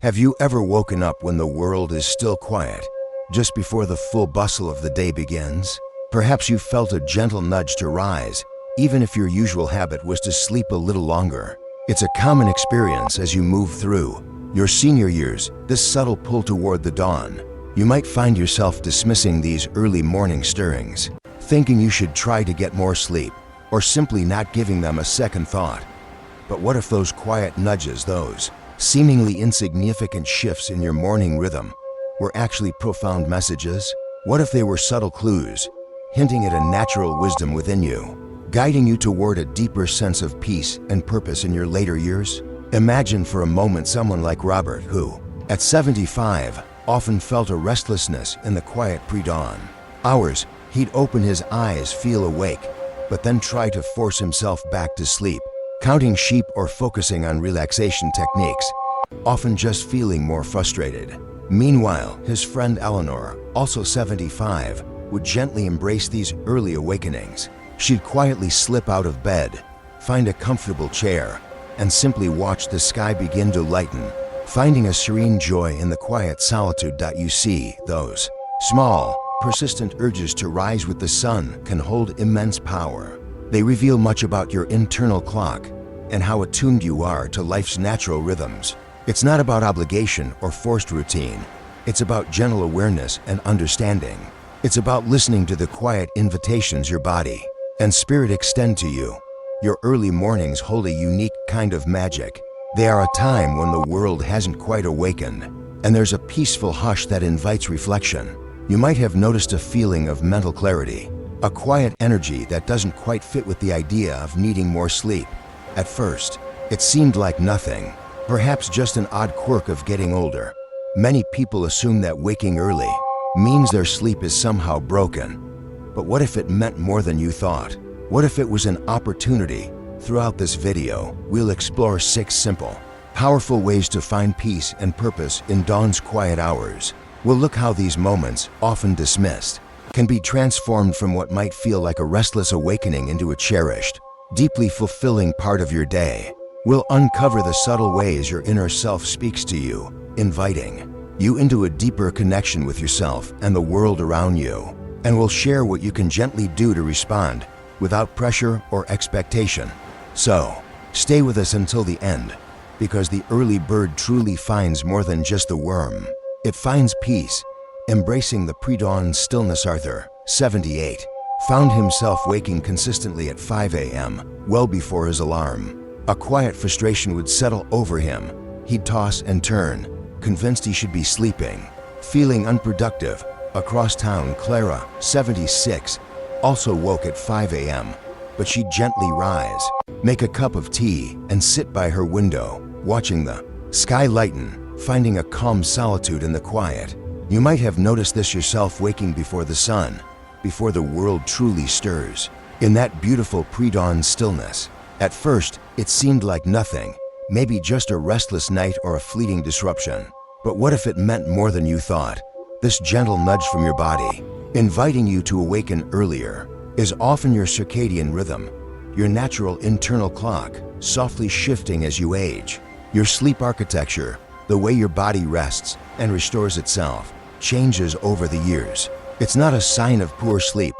Have you ever woken up when the world is still quiet, just before the full bustle of the day begins? Perhaps you felt a gentle nudge to rise, even if your usual habit was to sleep a little longer. It's a common experience as you move through your senior years, this subtle pull toward the dawn. You might find yourself dismissing these early morning stirrings, thinking you should try to get more sleep, or simply not giving them a second thought. But what if those quiet nudges, those seemingly insignificant shifts in your morning rhythm, were actually profound messages? What if they were subtle clues, hinting at a natural wisdom within you, guiding you toward a deeper sense of peace and purpose in your later years? Imagine for a moment someone like Robert who, at 75, often felt a restlessness in the quiet pre-dawn hours. He'd open his eyes, feel awake, but then try to force himself back to sleep, counting sheep or focusing on relaxation techniques, often just feeling more frustrated. Meanwhile, his friend Eleanor, also 75, would gently embrace these early awakenings. She'd quietly slip out of bed, find a comfortable chair, and simply watch the sky begin to lighten, finding a serene joy in the quiet solitude. You see, those small, persistent urges to rise with the sun can hold immense power. They reveal much about your internal clock and how attuned you are to life's natural rhythms. It's not about obligation or forced routine. It's about gentle awareness and understanding. It's about listening to the quiet invitations your body and spirit extend to you. Your early mornings hold a unique kind of magic. They are a time when the world hasn't quite awakened, and there's a peaceful hush that invites reflection. You might have noticed a feeling of mental clarity, a quiet energy that doesn't quite fit with the idea of needing more sleep. At first, it seemed like nothing, perhaps just an odd quirk of getting older. Many people assume that waking early means their sleep is somehow broken. But what if it meant more than you thought? What if it was an opportunity? Throughout this video, we'll explore 6 simple, powerful ways to find peace and purpose in dawn's quiet hours. We'll look how these moments, often dismissed, can be transformed from what might feel like a restless awakening into a cherished, deeply fulfilling part of your day. We'll uncover the subtle ways your inner self speaks to you, inviting you into a deeper connection with yourself and the world around you. And we'll share what you can gently do to respond without pressure or expectation. So, stay with us until the end, because the early bird truly finds more than just the worm. It finds peace. Embracing the pre-dawn stillness. Arthur, 78, found himself waking consistently at 5 a.m., well before his alarm. A quiet frustration would settle over him. He'd toss and turn, convinced he should be sleeping, feeling unproductive. Across town, Clara, 76, also woke at 5 a.m., but she'd gently rise, make a cup of tea, and sit by her window, watching the sky lighten, finding a calm solitude in the quiet. You might have noticed this yourself, waking before the sun, before the world truly stirs, in that beautiful pre-dawn stillness. At first, it seemed like nothing, maybe just a restless night or a fleeting disruption. But what if it meant more than you thought? This gentle nudge from your body, inviting you to awaken earlier, is often your circadian rhythm, your natural internal clock, softly shifting as you age. Your sleep architecture, the way your body rests and restores itself, changes over the years. It's not a sign of poor sleep,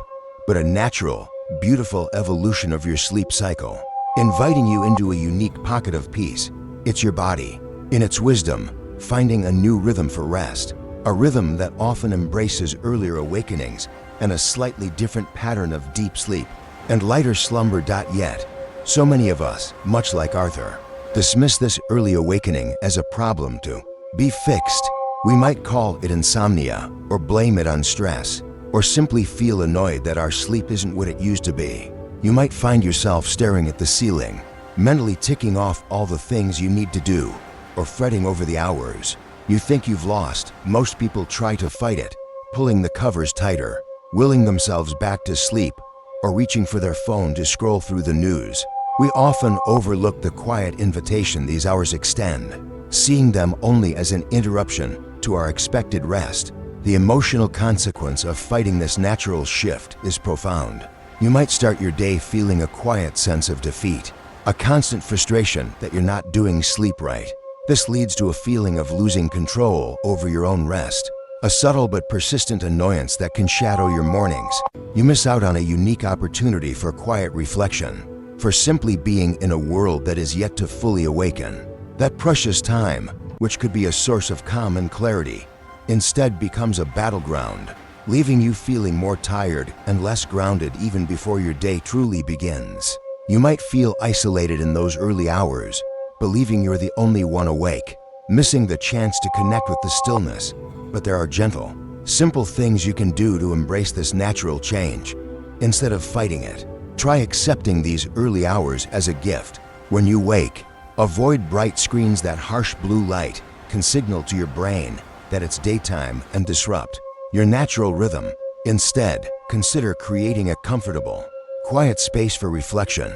but a natural, beautiful evolution of your sleep cycle, inviting you into a unique pocket of peace. It's your body, in its wisdom, finding a new rhythm for rest, a rhythm that often embraces earlier awakenings and a slightly different pattern of deep sleep and lighter slumber. Yet, so many of us, much like Arthur, dismiss this early awakening as a problem to be fixed. We might call it insomnia, or blame it on stress, or simply feel annoyed that our sleep isn't what it used to be. You might find yourself staring at the ceiling, mentally ticking off all the things you need to do, or fretting over the hours you think you've lost. Most people try to fight it, pulling the covers tighter, willing themselves back to sleep, or reaching for their phone to scroll through the news. We often overlook the quiet invitation these hours extend, seeing them only as an interruption to our expected rest. The emotional consequence of fighting this natural shift is profound. You might start your day feeling a quiet sense of defeat, a constant frustration that you're not doing sleep right. This leads to a feeling of losing control over your own rest, a subtle but persistent annoyance that can shadow your mornings. You miss out on a unique opportunity for quiet reflection, for simply being in a world that is yet to fully awaken. That precious time, which could be a source of calm and clarity, instead becomes a battleground, leaving you feeling more tired and less grounded even before your day truly begins. You might feel isolated in those early hours, believing you're the only one awake, missing the chance to connect with the stillness. But there are gentle, simple things you can do to embrace this natural change. Instead of fighting it, try accepting these early hours as a gift. When you wake, avoid bright screens. That harsh blue light can signal to your brain that it's daytime and disrupt your natural rhythm. Instead, consider creating a comfortable, quiet space for reflection.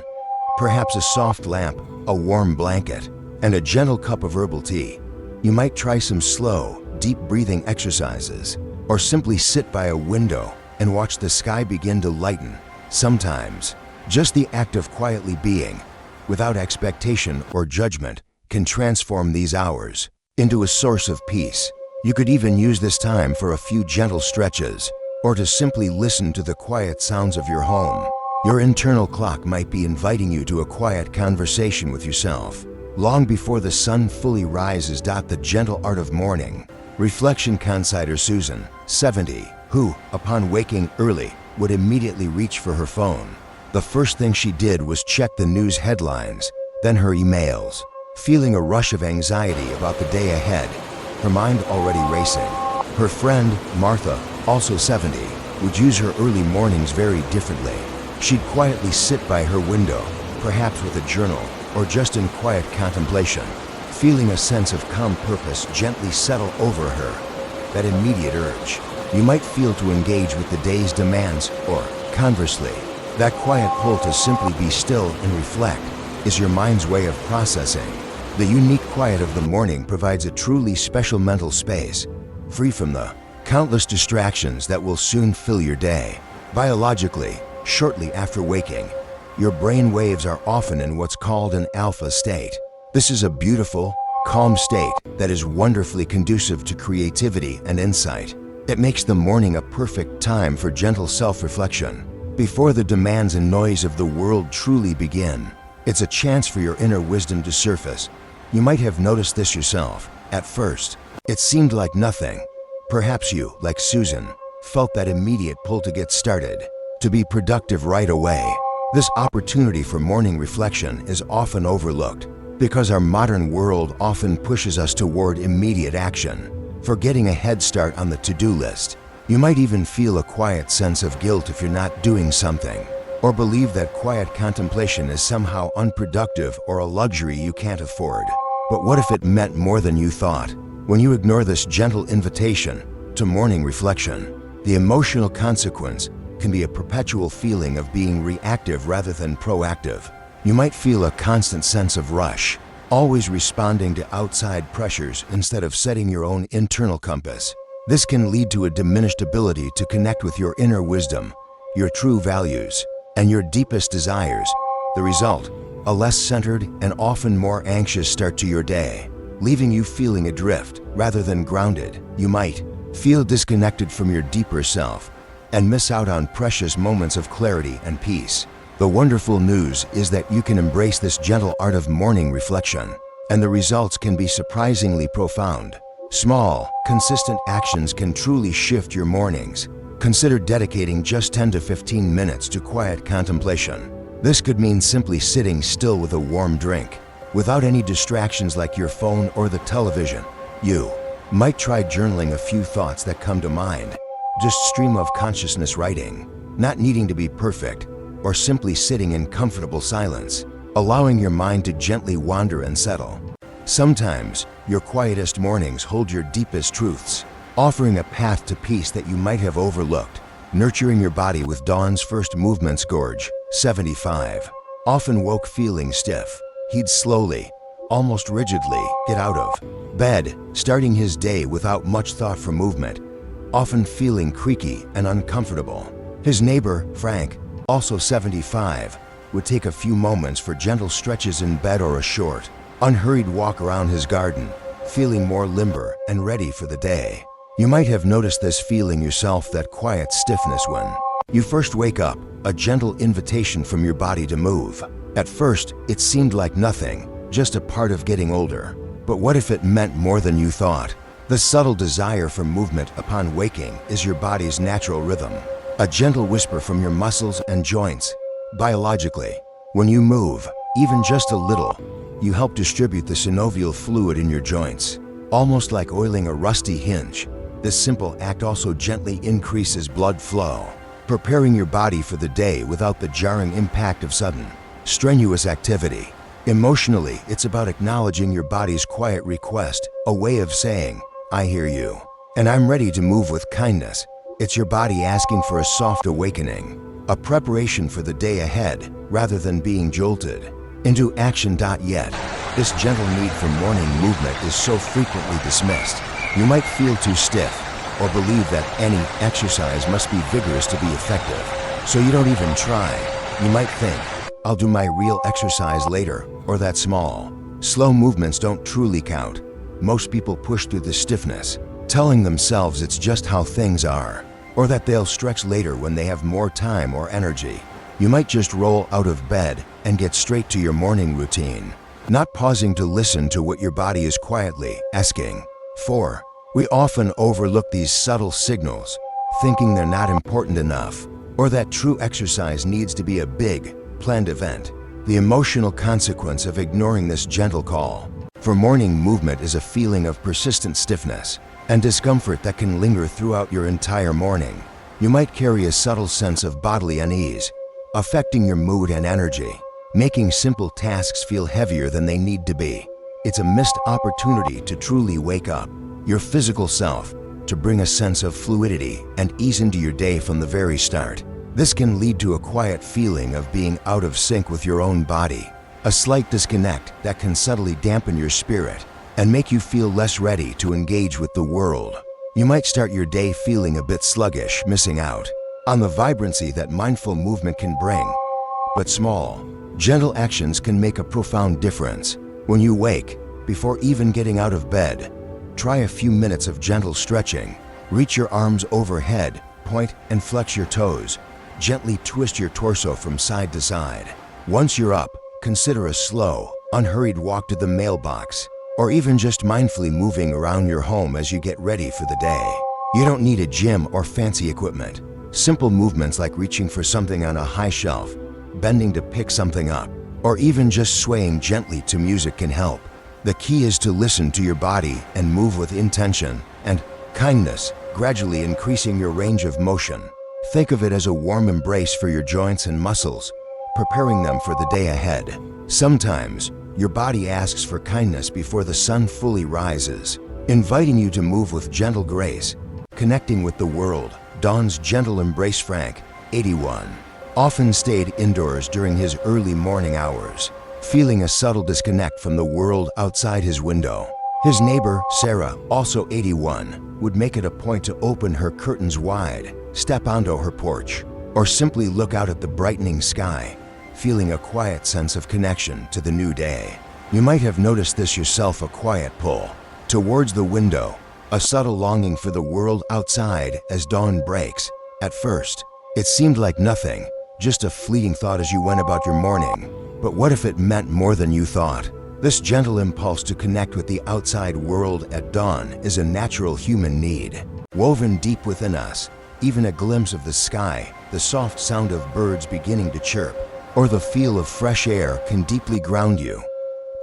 Perhaps a soft lamp, a warm blanket, and a gentle cup of herbal tea. You might try some slow, deep breathing exercises, or simply sit by a window and watch the sky begin to lighten. Sometimes, just the act of quietly being, without expectation or judgment, can transform these hours into a source of peace. You could even use this time for a few gentle stretches, or to simply listen to the quiet sounds of your home. Your internal clock might be inviting you to a quiet conversation with yourself. Long before the sun fully rises. The gentle art of morning reflection. Consider Susan, 70, who, upon waking early, would immediately reach for her phone. The first thing she did was check the news headlines, then her emails, feeling a rush of anxiety about the day ahead, her mind already racing. Her friend, Martha, also 70, would use her early mornings very differently. She'd quietly sit by her window, perhaps with a journal, or just in quiet contemplation, feeling a sense of calm purpose gently settle over her. That immediate urge you might feel to engage with the day's demands, or, conversely, that quiet pull to simply be still and reflect, is your mind's way of processing. The unique quiet of the morning provides a truly special mental space, free from the countless distractions that will soon fill your day. Biologically, shortly after waking, your brain waves are often in what's called an alpha state. This is a beautiful, calm state that is wonderfully conducive to creativity and insight. It makes the morning a perfect time for gentle self-reflection. Before the demands and noise of the world truly begin, it's a chance for your inner wisdom to surface. You might have noticed this yourself. At first, it seemed like nothing. Perhaps you, like Susan, felt that immediate pull to get started, to be productive right away. This opportunity for morning reflection is often overlooked because our modern world often pushes us toward immediate action, forgetting a head start on the to-do list. You might even feel a quiet sense of guilt if you're not doing something, or believe that quiet contemplation is somehow unproductive or a luxury you can't afford. But what if it meant more than you thought? When you ignore this gentle invitation to morning reflection, the emotional consequence can be a perpetual feeling of being reactive rather than proactive. You might feel a constant sense of rush, always responding to outside pressures instead of setting your own internal compass. This can lead to a diminished ability to connect with your inner wisdom, your true values, and your deepest desires. The result, a less centered and often more anxious start to your day, leaving you feeling adrift rather than grounded. You might feel disconnected from your deeper self and miss out on precious moments of clarity and peace. The wonderful news is that you can embrace this gentle art of morning reflection, and the results can be surprisingly profound. Small, consistent actions can truly shift your mornings. Consider dedicating just 10 to 15 minutes to quiet contemplation. This could mean simply sitting still with a warm drink, without any distractions like your phone or the television. You might try journaling a few thoughts that come to mind, just stream of consciousness writing, not needing to be perfect, or simply sitting in comfortable silence, allowing your mind to gently wander and settle. Sometimes, your quietest mornings hold your deepest truths, offering a path to peace that you might have overlooked. Nurturing your body with dawn's first movements. Gorge, 75, often woke feeling stiff. He'd slowly, almost rigidly, get out of bed, starting his day without much thought for movement, often feeling creaky and uncomfortable. His neighbor, Frank, also 75, would take a few moments for gentle stretches in bed or a short, unhurried walk around his garden, feeling more limber and ready for the day. You might have noticed this feeling yourself, that quiet stiffness when you first wake up, a gentle invitation from your body to move. At first, it seemed like nothing, just a part of getting older. But what if it meant more than you thought? The subtle desire for movement upon waking is your body's natural rhythm, a gentle whisper from your muscles and joints. Biologically, when you move, even just a little, you help distribute the synovial fluid in your joints, almost like oiling a rusty hinge. This simple act also gently increases blood flow, preparing your body for the day without the jarring impact of sudden, strenuous activity. Emotionally, it's about acknowledging your body's quiet request, a way of saying, "I hear you, and I'm ready to move with kindness." It's your body asking for a soft awakening, a preparation for the day ahead, rather than being jolted into action. Yet, this gentle need for morning movement is so frequently dismissed. You might feel too stiff, or believe that any exercise must be vigorous to be effective, so you don't even try. You might think, "I'll do my real exercise later," or that small, slow movements don't truly count. Most people push through the stiffness, telling themselves it's just how things are, or that they'll stretch later when they have more time or energy. You might just roll out of bed and get straight to your morning routine, not pausing to listen to what your body is quietly asking for. We often overlook these subtle signals, thinking they're not important enough, or that true exercise needs to be a big, planned event. The emotional consequence of ignoring this gentle call for morning movement is a feeling of persistent stiffness and discomfort that can linger throughout your entire morning. You might carry a subtle sense of bodily unease, affecting your mood and energy, making simple tasks feel heavier than they need to be. It's a missed opportunity to truly wake up your physical self, to bring a sense of fluidity and ease into your day from the very start. This can lead to a quiet feeling of being out of sync with your own body, a slight disconnect that can subtly dampen your spirit and make you feel less ready to engage with the world. You might start your day feeling a bit sluggish, missing out on the vibrancy that mindful movement can bring. But small, gentle actions can make a profound difference. When you wake, before even getting out of bed, try a few minutes of gentle stretching. Reach your arms overhead, point and flex your toes. Gently twist your torso from side to side. Once you're up, consider a slow, unhurried walk to the mailbox, or even just mindfully moving around your home as you get ready for the day. You don't need a gym or fancy equipment. Simple movements like reaching for something on a high shelf, bending to pick something up, or even just swaying gently to music can help. The key is to listen to your body and move with intention and kindness, gradually increasing your range of motion. Think of it as a warm embrace for your joints and muscles, preparing them for the day ahead. Sometimes, your body asks for kindness before the sun fully rises, inviting you to move with gentle grace. Connecting with the world, Dawn's gentle embrace. Frank, 81, often stayed indoors during his early morning hours, feeling a subtle disconnect from the world outside his window. His neighbor, Sarah, also 81, would make it a point to open her curtains wide, step onto her porch, or simply look out at the brightening sky, feeling a quiet sense of connection to the new day. You might have noticed this yourself, a quiet pull towards the window, a subtle longing for the world outside as dawn breaks. At first, it seemed like nothing, just a fleeting thought as you went about your morning. But what if it meant more than you thought? This gentle impulse to connect with the outside world at dawn is a natural human need, woven deep within us. Even a glimpse of the sky, the soft sound of birds beginning to chirp, or the feel of fresh air can deeply ground you.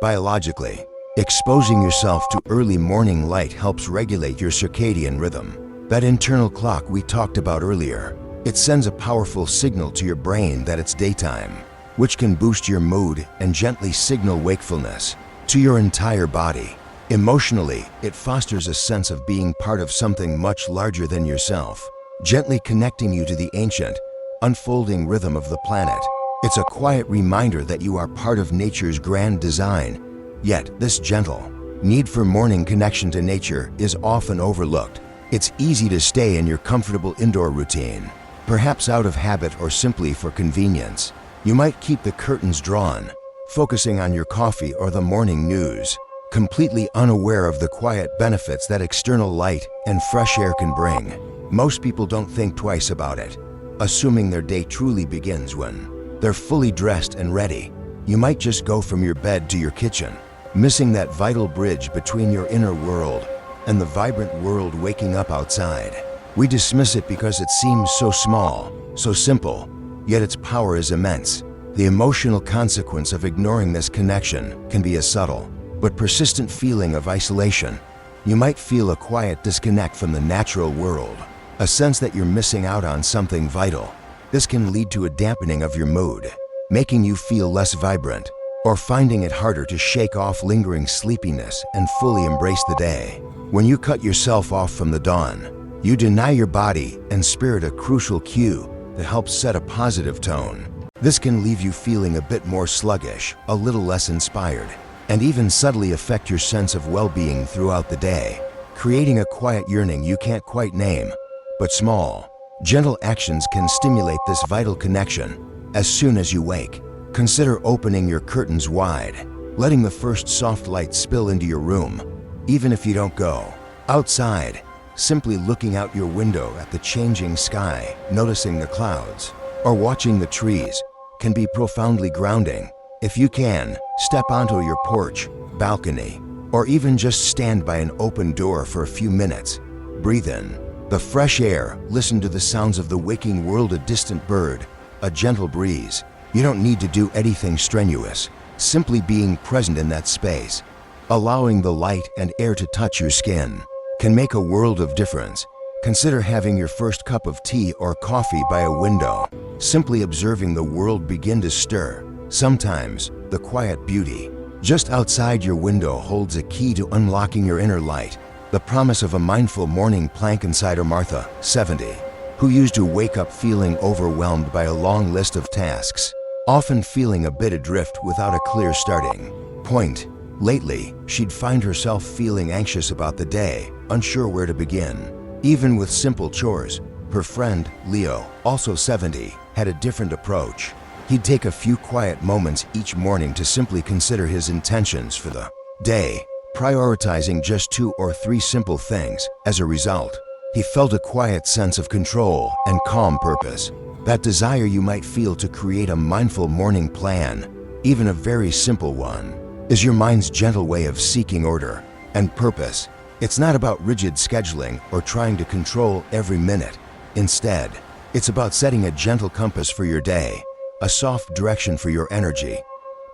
Biologically, exposing yourself to early morning light helps regulate your circadian rhythm, that internal clock we talked about earlier. It sends a powerful signal to your brain that it's daytime, which can boost your mood and gently signal wakefulness to your entire body. Emotionally, it fosters a sense of being part of something much larger than yourself, gently connecting you to the ancient, unfolding rhythm of the planet. It's a quiet reminder that you are part of nature's grand design. Yet, this gentle need for morning connection to nature is often overlooked. It's easy to stay in your comfortable indoor routine, perhaps out of habit or simply for convenience. You might keep the curtains drawn, focusing on your coffee or the morning news, completely unaware of the quiet benefits that external light and fresh air can bring. Most people don't think twice about it, assuming their day truly begins when they're fully dressed and ready. You might just go from your bed to your kitchen, missing that vital bridge between your inner world and the vibrant world waking up outside. We dismiss it because it seems so small, so simple, yet its power is immense. The emotional consequence of ignoring this connection can be a subtle but persistent feeling of isolation. You might feel a quiet disconnect from the natural world, a sense that you're missing out on something vital. This can lead to a dampening of your mood, making you feel less vibrant, or finding it harder to shake off lingering sleepiness and fully embrace the day. When you cut yourself off from the dawn, you deny your body and spirit a crucial cue that helps set a positive tone. This can leave you feeling a bit more sluggish, a little less inspired, and even subtly affect your sense of well-being throughout the day, creating a quiet yearning you can't quite name. But small, gentle actions can stimulate this vital connection. As soon as you wake, consider opening your curtains wide, letting the first soft light spill into your room. Even if you don't go outside, simply looking out your window at the changing sky, noticing the clouds, or watching the trees can be profoundly grounding. If you can, step onto your porch, balcony, or even just stand by an open door for a few minutes. Breathe in the fresh air, listen to the sounds of the waking world, a distant bird, a gentle breeze. You don't need to do anything strenuous. Simply being present in that space, allowing the light and air to touch your skin, can make a world of difference. Consider having your first cup of tea or coffee by a window, simply observing the world begin to stir. Sometimes, the quiet beauty just outside your window holds a key to unlocking your inner light. The promise of a mindful morning plank. Insider Martha, 70, who used to wake up feeling overwhelmed by a long list of tasks, often feeling a bit adrift without a clear starting point. Lately, she'd find herself feeling anxious about the day, unsure where to begin. Even with simple chores, her friend, Leo, also 70, had a different approach. He'd take a few quiet moments each morning to simply consider his intentions for the day, prioritizing just 2 or 3 simple things. As a result, he felt a quiet sense of control and calm purpose. That desire you might feel to create a mindful morning plan, even a very simple one, is your mind's gentle way of seeking order and purpose. It's not about rigid scheduling or trying to control every minute. Instead, it's about setting a gentle compass for your day, a soft direction for your energy.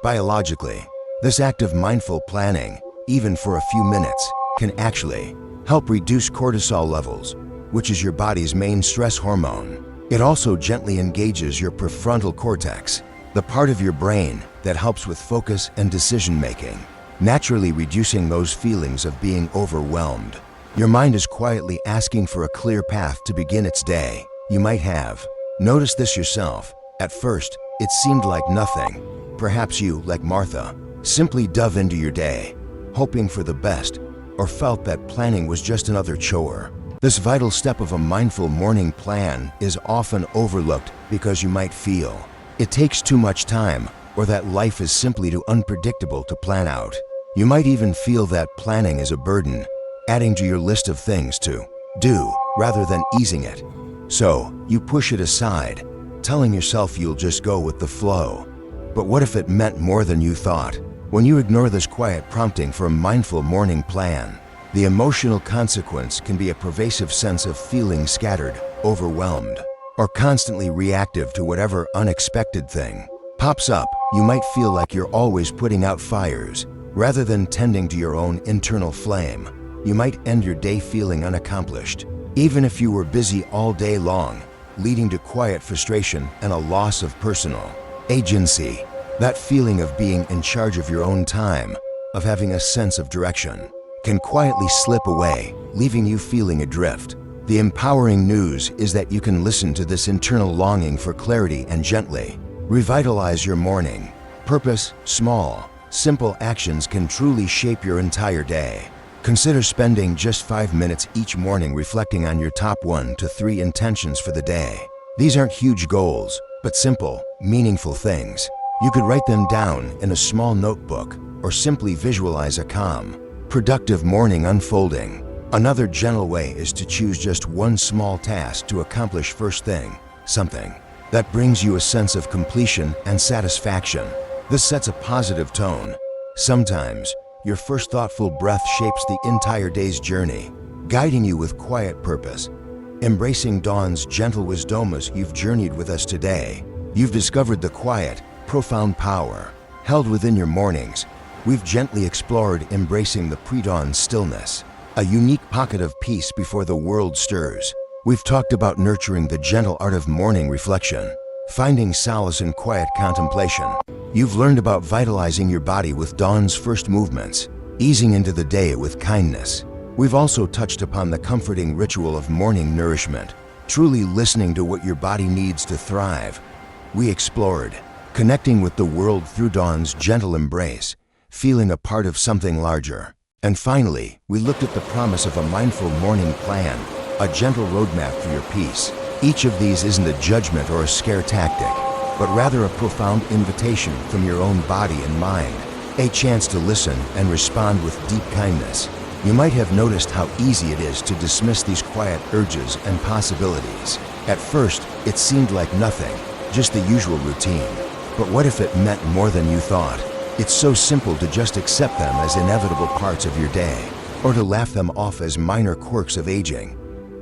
Biologically, this act of mindful planning, even for a few minutes, can actually help reduce cortisol levels, which is your body's main stress hormone. It also gently engages your prefrontal cortex, the part of your brain that helps with focus and decision-making, naturally reducing those feelings of being overwhelmed. Your mind is quietly asking for a clear path to begin its day. You might have noticed this yourself. At first, it seemed like nothing. Perhaps you, like Martha, simply dove into your day, hoping for the best, or felt that planning was just another chore. This vital step of a mindful morning plan is often overlooked because you might feel it takes too much time, or that life is simply too unpredictable to plan out. You might even feel that planning is a burden, adding to your list of things to do rather than easing it. So, you push it aside, telling yourself you'll just go with the flow. But what if it meant more than you thought? When you ignore this quiet prompting for a mindful morning plan, the emotional consequence can be a pervasive sense of feeling scattered, overwhelmed, or constantly reactive to whatever unexpected thing pops up. You might feel like you're always putting out fires, rather than tending to your own internal flame. You might end your day feeling unaccomplished, even if you were busy all day long, leading to quiet frustration and a loss of personal agency. That feeling of being in charge of your own time, of having a sense of direction, can quietly slip away, leaving you feeling adrift. The empowering news is that you can listen to this internal longing for clarity and gently revitalize your morning. Purpose, small, simple actions can truly shape your entire day. Consider spending just 5 minutes each morning reflecting on your top 1 to 3 intentions for the day. These aren't huge goals, but simple, meaningful things. You could write them down in a small notebook or simply visualize a calm, productive morning unfolding. Another gentle way is to choose just one small task to accomplish first thing, something that brings you a sense of completion and satisfaction. This sets a positive tone. Sometimes, your first thoughtful breath shapes the entire day's journey, guiding you with quiet purpose. Embracing dawn's gentle wisdom as you've journeyed with us today, you've discovered the quiet, profound power held within your mornings. We've gently explored embracing the pre-dawn stillness, a unique pocket of peace before the world stirs. We've talked about nurturing the gentle art of morning reflection, finding solace in quiet contemplation. You've learned about vitalizing your body with dawn's first movements, easing into the day with kindness. We've also touched upon the comforting ritual of morning nourishment, truly listening to what your body needs to thrive. We explored connecting with the world through dawn's gentle embrace, feeling a part of something larger. And finally, we looked at the promise of a mindful morning plan, a gentle roadmap for your peace. Each of these isn't a judgment or a scare tactic, but rather a profound invitation from your own body and mind, a chance to listen and respond with deep kindness. You might have noticed how easy it is to dismiss these quiet urges and possibilities. At first, it seemed like nothing, just the usual routine. But what if it meant more than you thought? It's so simple to just accept them as inevitable parts of your day, or to laugh them off as minor quirks of aging.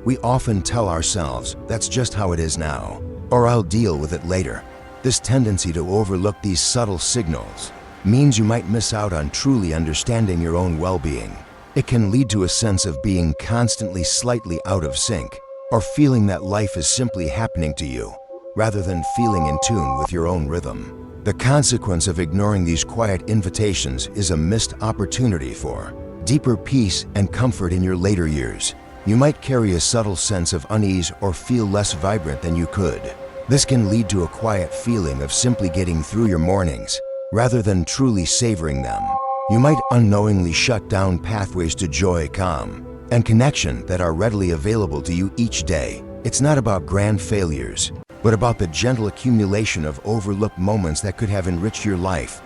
We often tell ourselves, that's just how it is now, or I'll deal with it later. This tendency to overlook these subtle signals means you might miss out on truly understanding your own well-being. It can lead to a sense of being constantly slightly out of sync, or feeling that life is simply happening to you, rather than feeling in tune with your own rhythm. The consequence of ignoring these quiet invitations is a missed opportunity for deeper peace and comfort in your later years. You might carry a subtle sense of unease or feel less vibrant than you could. This can lead to a quiet feeling of simply getting through your mornings, rather than truly savoring them. You might unknowingly shut down pathways to joy, calm, and connection that are readily available to you each day. It's not about grand failures, but about the gentle accumulation of overlooked moments that could have enriched your life.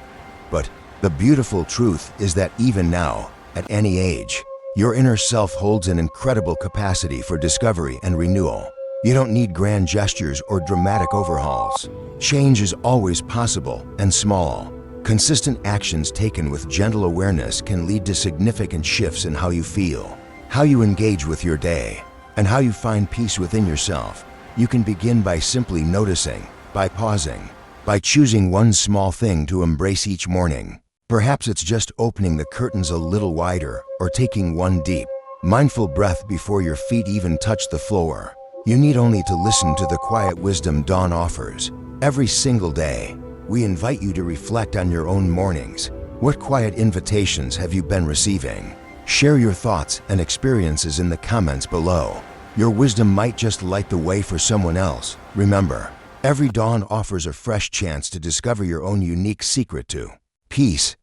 But the beautiful truth is that even now, at any age, your inner self holds an incredible capacity for discovery and renewal. You don't need grand gestures or dramatic overhauls. Change is always possible and small. Consistent actions taken with gentle awareness can lead to significant shifts in how you feel, how you engage with your day, and how you find peace within yourself. You can begin by simply noticing, by pausing, by choosing one small thing to embrace each morning. Perhaps it's just opening the curtains a little wider or taking one deep, mindful breath before your feet even touch the floor. You need only to listen to the quiet wisdom dawn offers. Every single day, we invite you to reflect on your own mornings. What quiet invitations have you been receiving? Share your thoughts and experiences in the comments below. Your wisdom might just light the way for someone else. Remember, every dawn offers a fresh chance to discover your own unique secret to peace.